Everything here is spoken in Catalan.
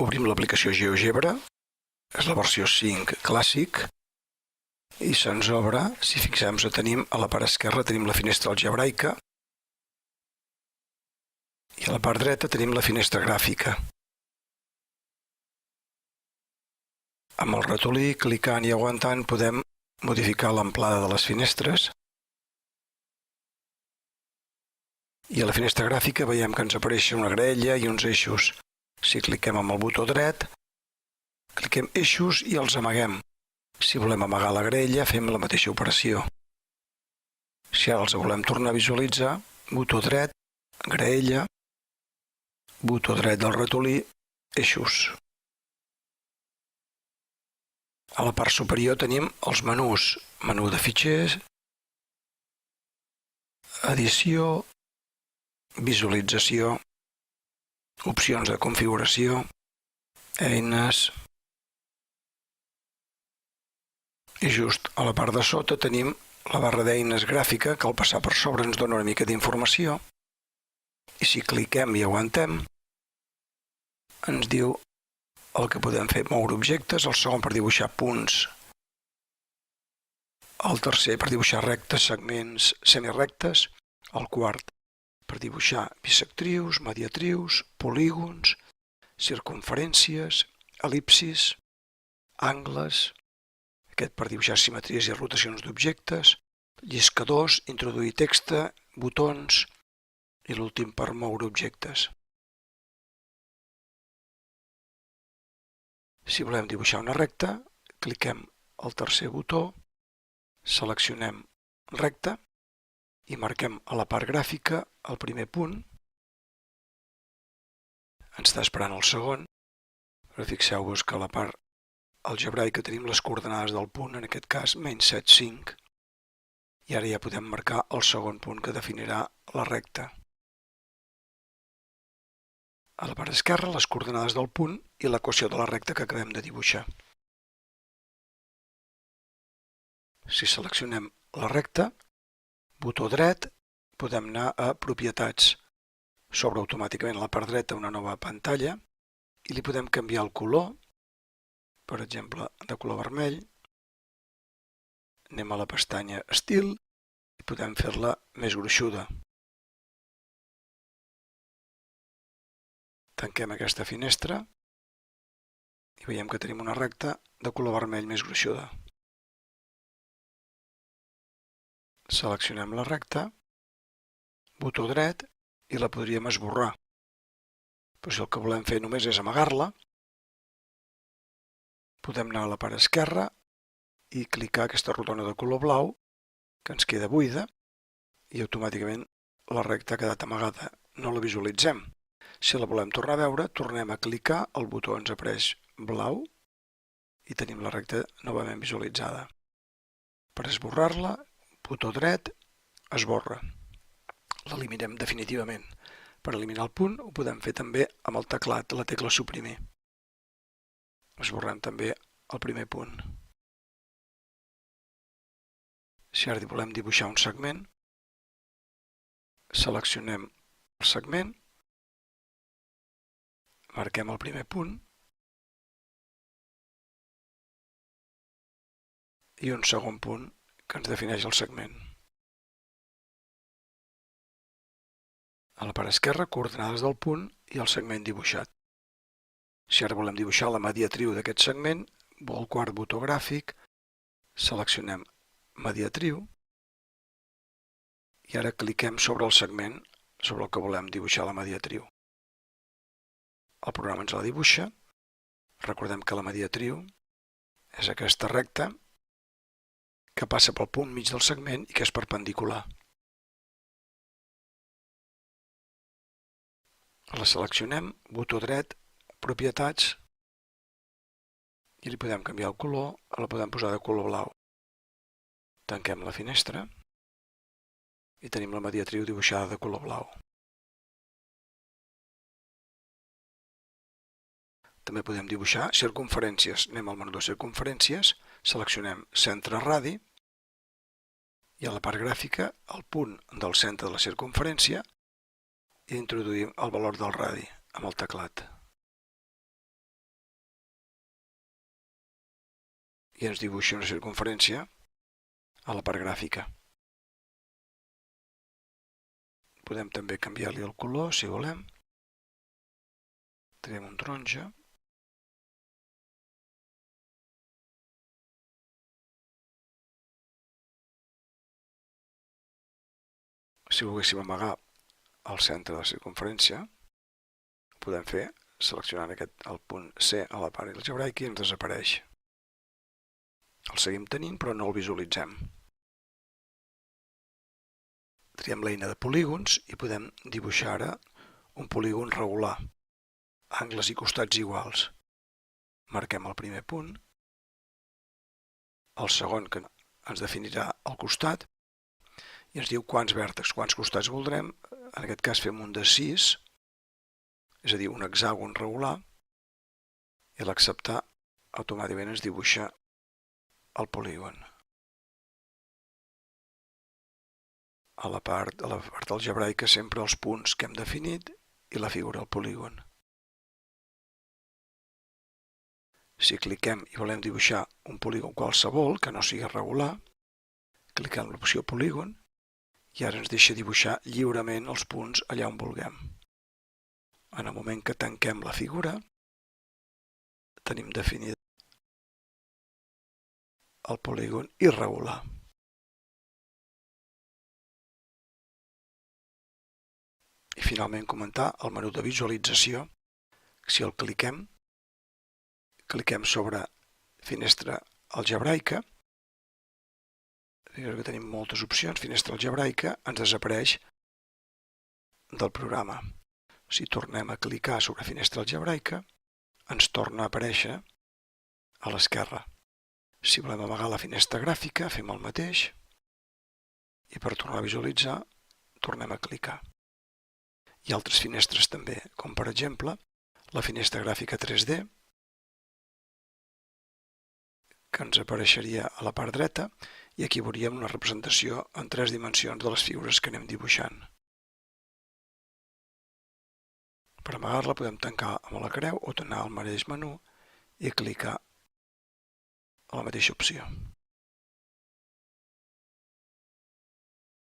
Obrim l'aplicació GeoGebra, és la versió 5 clàssic, i se'ns obre, si fixem-nos, tenim a la part esquerra tenim la finestra algebraica i a la part dreta tenim la finestra gràfica. Amb el ratolí, clicant i aguantant, podem modificar l'amplada de les finestres. I a la finestra gràfica veiem que ens apareix una graella i uns eixos. Si cliquem amb el botó dret, cliquem eixos i els amaguem. Si volem amagar la graella, fem la mateixa operació. Si ara els volem tornar a visualitzar, botó dret, graella, botó dret del ratolí, eixos. A la part superior tenim els menús. Menú de fitxers, edició, visualització, opcions de configuració, eines. I just a la part de sota tenim la barra d'eines gràfica, que al passar per sobre ens dona una mica d'informació. I si cliquem i aguantem, ens diu el que podem fer, moure objectes, el segon per dibuixar punts, el tercer per dibuixar rectes, segments, semirectes, el quart per dibuixar bisectrius, mediatrius, polígons, circumferències, el·lipsis, angles, aquest per dibuixar simetries i rotacions d'objectes, lliscadors, introduir text, botons i l'últim per moure objectes. Si volem dibuixar una recta, cliquem el tercer botó, seleccionem recta i marquem a la part gràfica el primer punt. Ens està esperant el segon, però fixeu-vos que a la part algebraica tenim les coordenades del punt, en aquest cas -7, 5, i ara ja podem marcar el segon punt que definirà la recta. A la part esquerra, les coordenades del punt i l'equació de la recta que acabem de dibuixar. Si seleccionem la recta, botó dret, podem anar a propietats. S'obre automàticament a la part dreta una nova pantalla i li podem canviar el color, per exemple, de color vermell. Anem a la pestanya Estil i podem fer-la més gruixuda. Tanquem aquesta finestra i veiem que tenim una recta de color vermell més gruixuda. Seleccionem la recta, botó dret i la podríem esborrar. Però si el que volem fer només és amagar-la, podem anar a la part esquerra i clicar aquesta rodona de color blau que ens queda buida i automàticament la recta ha quedat amagada. No la visualitzem. Si la volem tornar a veure, tornem a clicar, el botó ens apareix blau i tenim la recta novament visualitzada. Per esborrar-la, botó dret, esborra. L'eliminem definitivament. Per eliminar el punt ho podem fer també amb el teclat, la tecla suprimir. Esborrem també el primer punt. Si ara volem dibuixar un segment, seleccionem el segment, marquem el primer punt i un segon punt que ens defineix el segment. A la part esquerra, coordenades del punt i el segment dibuixat. Si ara volem dibuixar la mediatriu d'aquest segment, el quart botó gràfic, seleccionem mediatriu i ara cliquem sobre el segment sobre el que volem dibuixar la mediatriu. El programa ens la dibuixa. Recordem que la mediatriu és aquesta recta que passa pel punt mig del segment i que és perpendicular. La seleccionem, botó dret, propietats, i li podem canviar el color, la podem posar de color blau. Tanquem la finestra i tenim la mediatriu dibuixada de color blau. També podem dibuixar circumferències. Anem al menú de circumferències, seleccionem centre radi i a la part gràfica el punt del centre de la circumferència i introduïm el valor del radi amb el teclat. i ens dibuixa una circumferència a la part gràfica. Podem també canviar-li el color, si volem. Triem un taronja. Si volguéssim amagar el centre de la circumferència, ho podem fer seleccionant el punt C a la part algebraica i ens desapareix. El seguim tenint, però no el visualitzem. Triem l'eina de polígons i podem dibuixar ara un polígon regular, angles i costats iguals. Marquem el primer punt, el segon que ens definirà el costat, i ens diu quants vèrtexs, quants costats voldrem. En aquest cas fem un de 6, és a dir, un hexàgon regular, i a l'acceptar automàticament ens dibuixa el polígon. A la part algebraica sempre els punts que hem definit i la figura del polígon. Si cliquem i volem dibuixar un polígon qualsevol que no sigui regular, cliquem en l'opció polígon i ara ens deixa dibuixar lliurement els punts allà on vulguem. En el moment que tanquem la figura, tenim definit el polígon irregular. I finalment comentar el menú de visualització. Si el cliquem sobre finestra algebraica, que tenim moltes opcions, finestra algebraica, ens desapareix del programa. Si tornem a clicar sobre finestra algebraica, ens torna a aparèixer a l'esquerra. Si volem amagar la finestra gràfica, fem el mateix i per tornar a visualitzar, tornem a clicar. Hi ha altres finestres també, com per exemple la finestra gràfica 3D, que ens apareixeria a la part dreta, i aquí veuríem una representació en 3 dimensions de les figures que anem dibuixant. Per amagar-la podem tancar amb la creu o tornar al mateix menú i clicar a la mateixa opció.